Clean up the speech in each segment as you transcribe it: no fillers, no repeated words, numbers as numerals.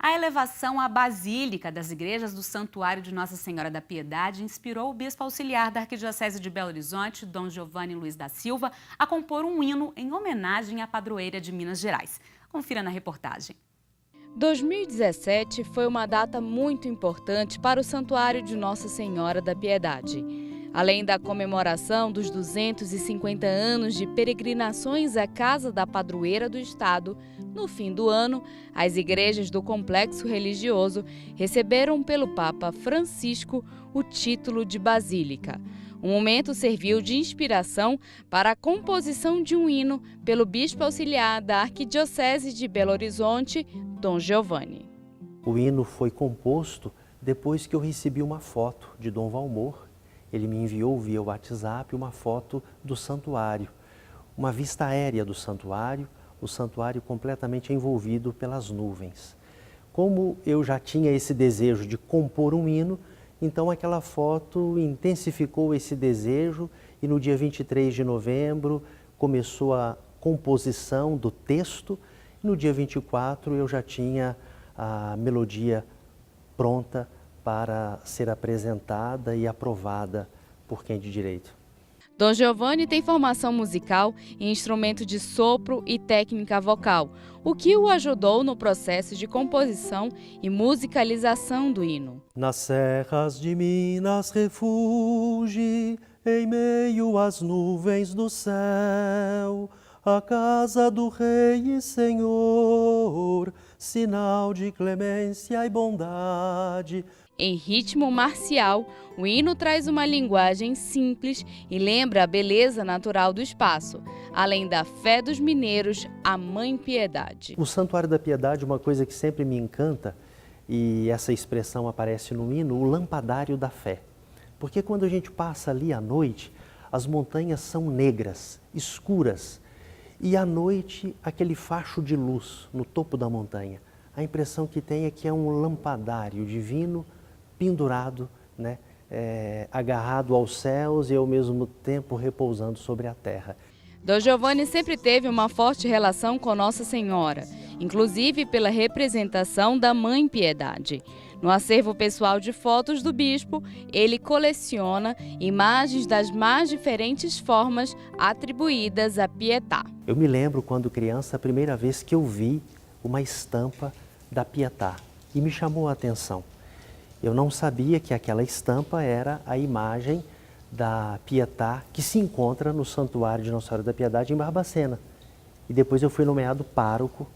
A elevação à Basílica das igrejas do Santuário de Nossa Senhora da Piedade inspirou o bispo auxiliar da Arquidiocese de Belo Horizonte, Dom Giovanni Luiz da Silva, a compor um hino em homenagem à padroeira de Minas Gerais. Confira na reportagem. 2017 foi uma data muito importante para o Santuário de Nossa Senhora da Piedade. Além da comemoração dos 250 anos de peregrinações à Casa da Padroeira do Estado, no fim do ano, as igrejas do complexo religioso receberam pelo Papa Francisco o título de Basílica. O momento serviu de inspiração para a composição de um hino pelo bispo auxiliar da Arquidiocese de Belo Horizonte, Dom Giovanni. O hino foi composto depois que eu recebi uma foto de Dom Valmor. Ele me enviou via WhatsApp uma foto do santuário, uma vista aérea do santuário, o santuário completamente envolvido pelas nuvens. Como eu já tinha esse desejo de compor um hino, então aquela foto intensificou esse desejo e no dia 23 de novembro começou a composição do texto. E no dia 24 eu já tinha a melodia pronta para ser apresentada e aprovada por quem de direito. Dom Giovanni tem formação musical em instrumento de sopro e técnica vocal, o que o ajudou no processo de composição e musicalização do hino. Nas serras de Minas refugie, em meio às nuvens do céu, a casa do Rei e Senhor, sinal de clemência e bondade. Em ritmo marcial, o hino traz uma linguagem simples e lembra a beleza natural do espaço, além da fé dos mineiros, a Mãe Piedade. O Santuário da Piedade, uma coisa que sempre me encanta, e essa expressão aparece no hino, o lampadário da fé. Porque quando a gente passa ali à noite, as montanhas são negras, escuras, e à noite aquele facho de luz no topo da montanha. A impressão que tem é que é um lampadário divino pendurado, né, agarrado aos céus e ao mesmo tempo repousando sobre a terra. Dom Giovanni sempre teve uma forte relação com Nossa Senhora, inclusive pela representação da Mãe Piedade. No acervo pessoal de fotos do bispo, ele coleciona imagens das mais diferentes formas atribuídas a Pietà. Eu me lembro quando criança, a primeira vez que eu vi uma estampa da Pietà e me chamou a atenção. Eu não sabia que aquela estampa era a imagem da Pietà que se encontra no Santuário de Nossa Senhora da Piedade em Barbacena. E depois eu fui nomeado pároco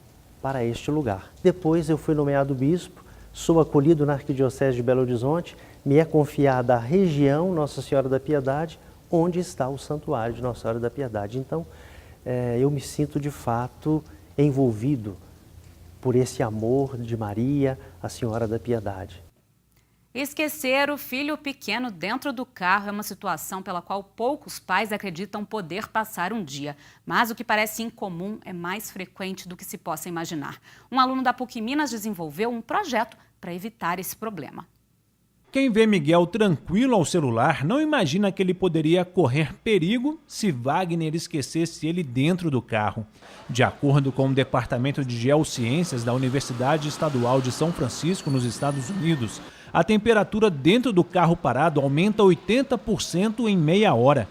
para este lugar. Depois eu fui nomeado bispo, sou acolhido na Arquidiocese de Belo Horizonte, me é confiada a região Nossa Senhora da Piedade, onde está o Santuário de Nossa Senhora da Piedade. Então, eu me sinto de fato envolvido por esse amor de Maria, a Senhora da Piedade. Esquecer o filho pequeno dentro do carro é uma situação pela qual poucos pais acreditam poder passar um dia. Mas o que parece incomum é mais frequente do que se possa imaginar. Um aluno da PUC Minas desenvolveu um projeto para evitar esse problema. Quem vê Miguel tranquilo ao celular não imagina que ele poderia correr perigo se Wagner esquecesse ele dentro do carro. De acordo com o Departamento de Geociências da Universidade Estadual de São Francisco, nos Estados Unidos, a temperatura dentro do carro parado aumenta 80% em meia hora.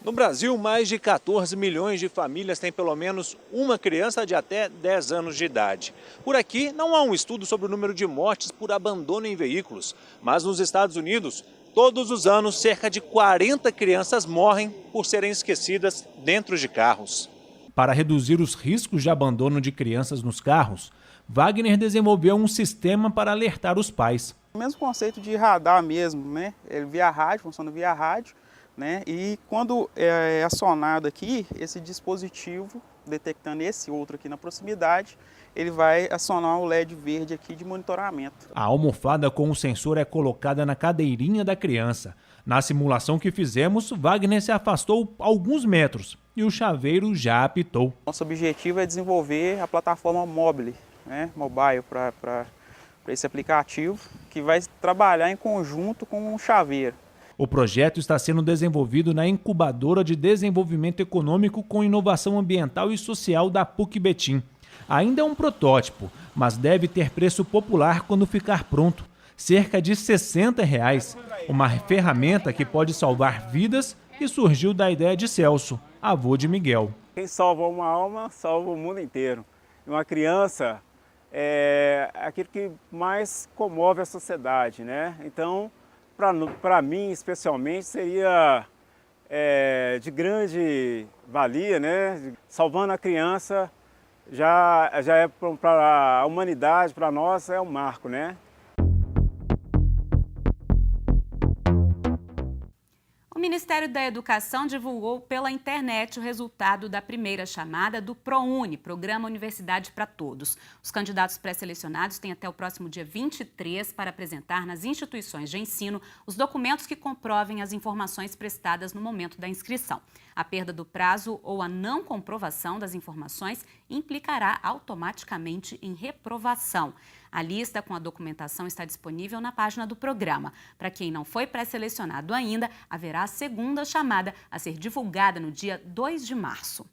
No Brasil, mais de 14 milhões de famílias têm pelo menos uma criança de até 10 anos de idade. Por aqui, não há um estudo sobre o número de mortes por abandono em veículos, mas nos Estados Unidos, todos os anos, cerca de 40 crianças morrem por serem esquecidas dentro de carros. Para reduzir os riscos de abandono de crianças nos carros, Wagner desenvolveu um sistema para alertar os pais. O mesmo conceito de radar mesmo, né? Ele via rádio, funciona via rádio. Né? E quando é acionado aqui, esse dispositivo, detectando esse outro aqui na proximidade, ele vai acionar o LED verde aqui de monitoramento. A almofada com o sensor é colocada na cadeirinha da criança. Na simulação que fizemos, Wagner se afastou alguns metros e o chaveiro já apitou. Nosso objetivo é desenvolver a plataforma mobile, né? Mobile para esse aplicativo, que vai trabalhar em conjunto com o chaveiro. O projeto está sendo desenvolvido na Incubadora de Desenvolvimento Econômico com Inovação Ambiental e Social da PUC Betim. Ainda é um protótipo, mas deve ter preço popular quando ficar pronto. Cerca de R$ 60. Uma ferramenta que pode salvar vidas e surgiu da ideia de Celso, avô de Miguel. Quem salva uma alma, salva o mundo inteiro. Uma criança é aquilo que mais comove a sociedade, né? Então, para mim, especialmente, seria de grande valia, né? Salvando a criança já é para a humanidade, para nós, é um marco, né? O Ministério da Educação divulgou pela internet o resultado da primeira chamada do ProUni, Programa Universidade para Todos. Os candidatos pré-selecionados têm até o próximo dia 23 para apresentar nas instituições de ensino os documentos que comprovem as informações prestadas no momento da inscrição. A perda do prazo ou a não comprovação das informações implicará automaticamente em reprovação. A lista com a documentação está disponível na página do programa. Para quem não foi pré-selecionado ainda, haverá a segunda chamada a ser divulgada no dia 2 de março.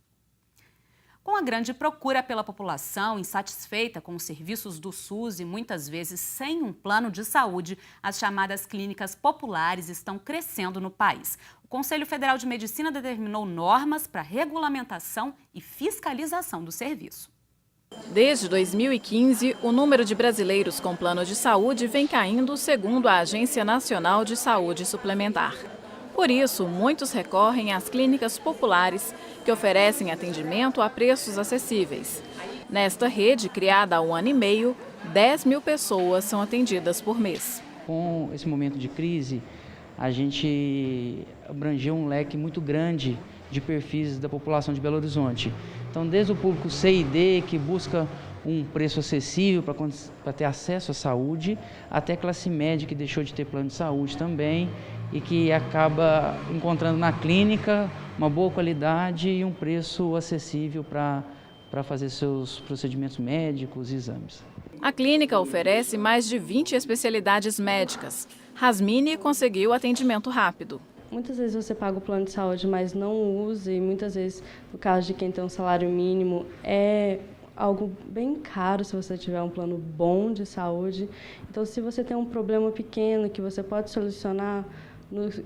Com a grande procura pela população insatisfeita com os serviços do SUS e muitas vezes sem um plano de saúde, as chamadas clínicas populares estão crescendo no país. O Conselho Federal de Medicina determinou normas para regulamentação e fiscalização do serviço. Desde 2015, o número de brasileiros com plano de saúde vem caindo, segundo a Agência Nacional de Saúde Suplementar. Por isso, muitos recorrem às clínicas populares, que oferecem atendimento a preços acessíveis. Nesta rede, criada há 1 ano e meio, 10 mil pessoas são atendidas por mês. Com esse momento de crise, a gente abrangeu um leque muito grande de perfis da população de Belo Horizonte. Então, desde o público C e D, que busca um preço acessível para ter acesso à saúde, até a classe média, que deixou de ter plano de saúde também e que acaba encontrando na clínica uma boa qualidade e um preço acessível para fazer seus procedimentos médicos e exames. A clínica oferece mais de 20 especialidades médicas. Rasmini conseguiu atendimento rápido. Muitas vezes você paga o plano de saúde, mas não usa, e muitas vezes, no caso de quem tem um salário mínimo, é algo bem caro se você tiver um plano bom de saúde. Então, se você tem um problema pequeno que você pode solucionar,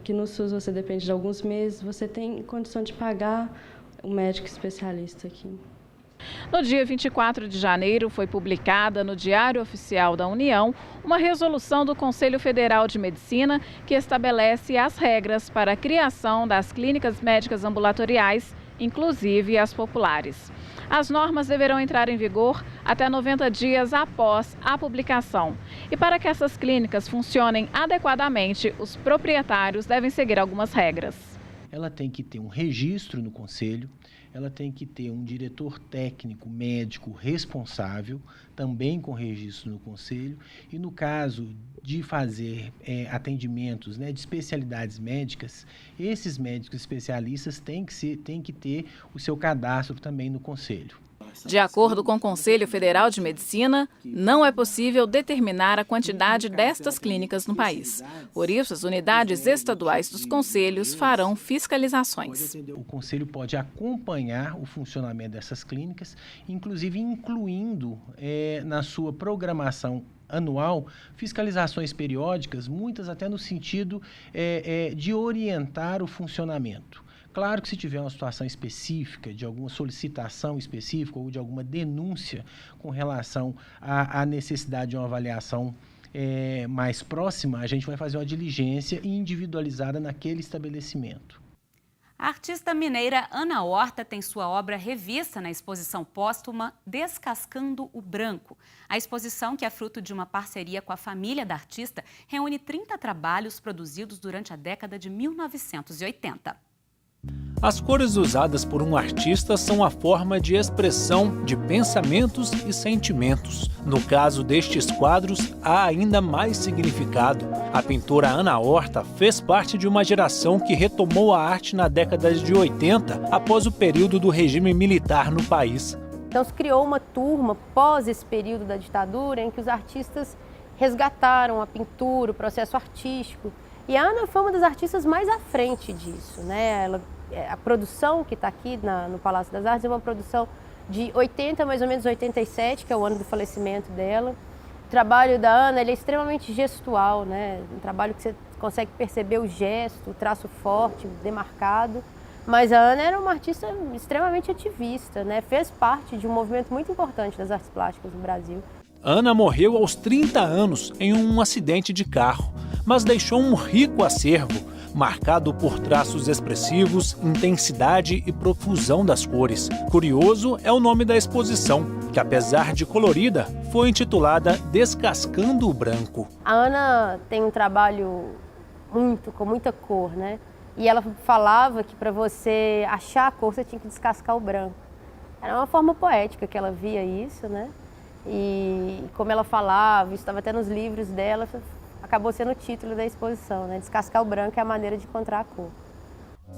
que no SUS você depende de alguns meses, você tem condição de pagar um médico especialista aqui. No dia 24 de janeiro, foi publicada no Diário Oficial da União uma resolução do Conselho Federal de Medicina que estabelece as regras para a criação das clínicas médicas ambulatoriais, inclusive as populares. As normas deverão entrar em vigor até 90 dias após a publicação. E para que essas clínicas funcionem adequadamente, os proprietários devem seguir algumas regras. Ela tem que ter um registro no conselho, ela tem que ter um diretor técnico médico responsável, também com registro no conselho, e no caso de fazer atendimentos, de especialidades médicas, esses médicos especialistas têm que ter o seu cadastro também no conselho. De acordo com o Conselho Federal de Medicina, não é possível determinar a quantidade destas clínicas no país. Por isso, as unidades estaduais dos conselhos farão fiscalizações. O conselho pode acompanhar o funcionamento dessas clínicas, inclusive incluindo na sua programação anual fiscalizações periódicas, muitas até no sentido de orientar o funcionamento. Claro que se tiver uma situação específica, de alguma solicitação específica ou de alguma denúncia com relação à necessidade de uma avaliação mais próxima, a gente vai fazer uma diligência individualizada naquele estabelecimento. A artista mineira Ana Horta tem sua obra revista na exposição póstuma Descascando o Branco. A exposição, que é fruto de uma parceria com a família da artista, reúne 30 trabalhos produzidos durante a década de 1980. As cores usadas por um artista são a forma de expressão de pensamentos e sentimentos. No caso destes quadros, há ainda mais significado. A pintora Ana Horta fez parte de uma geração que retomou a arte na década de 80, após o período do regime militar no país. Então se criou uma turma pós esse período da ditadura em que os artistas resgataram a pintura, o processo artístico. E a Ana foi uma das artistas mais à frente disso, né? A produção que está aqui no Palácio das Artes é uma produção de 80, mais ou menos 87, que é o ano do falecimento dela. O trabalho da Ana, ele é extremamente gestual, né? Um trabalho que você consegue perceber o gesto, o traço forte, demarcado. Mas a Ana era uma artista extremamente ativista, né? Fez parte de um movimento muito importante das artes plásticas no Brasil. Ana morreu aos 30 anos em um acidente de carro, mas deixou um rico acervo, marcado por traços expressivos, intensidade e profusão das cores. Curioso é o nome da exposição, que apesar de colorida, foi intitulada Descascando o Branco. A Ana tem um trabalho com muita cor, né? E ela falava que para você achar a cor, você tinha que descascar o branco. Era uma forma poética que ela via isso, né? E como ela falava, isso estava até nos livros dela, acabou sendo o título da exposição, né? Descascar o branco é a maneira de encontrar a cor.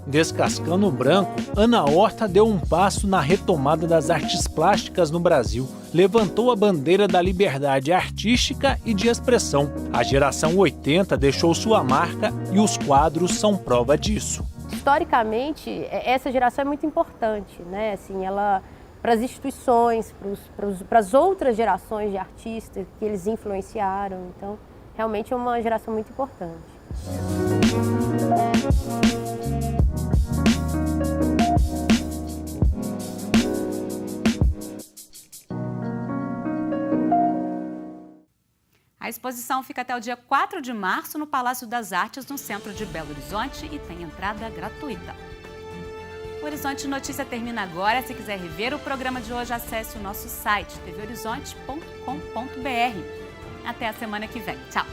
Descascando o Branco, Ana Horta deu um passo na retomada das artes plásticas no Brasil. Levantou a bandeira da liberdade artística e de expressão. A geração 80 deixou sua marca e os quadros são prova disso. Historicamente, essa geração é muito importante, né? Assim, ela, para as instituições, para as outras gerações de artistas que eles influenciaram. Então, realmente é uma geração muito importante. A exposição fica até o dia 4 de março no Palácio das Artes, no centro de Belo Horizonte, e tem entrada gratuita. O Horizonte Notícia termina agora. Se quiser rever o programa de hoje, acesse o nosso site tvhorizonte.com.br. Até a semana que vem. Tchau!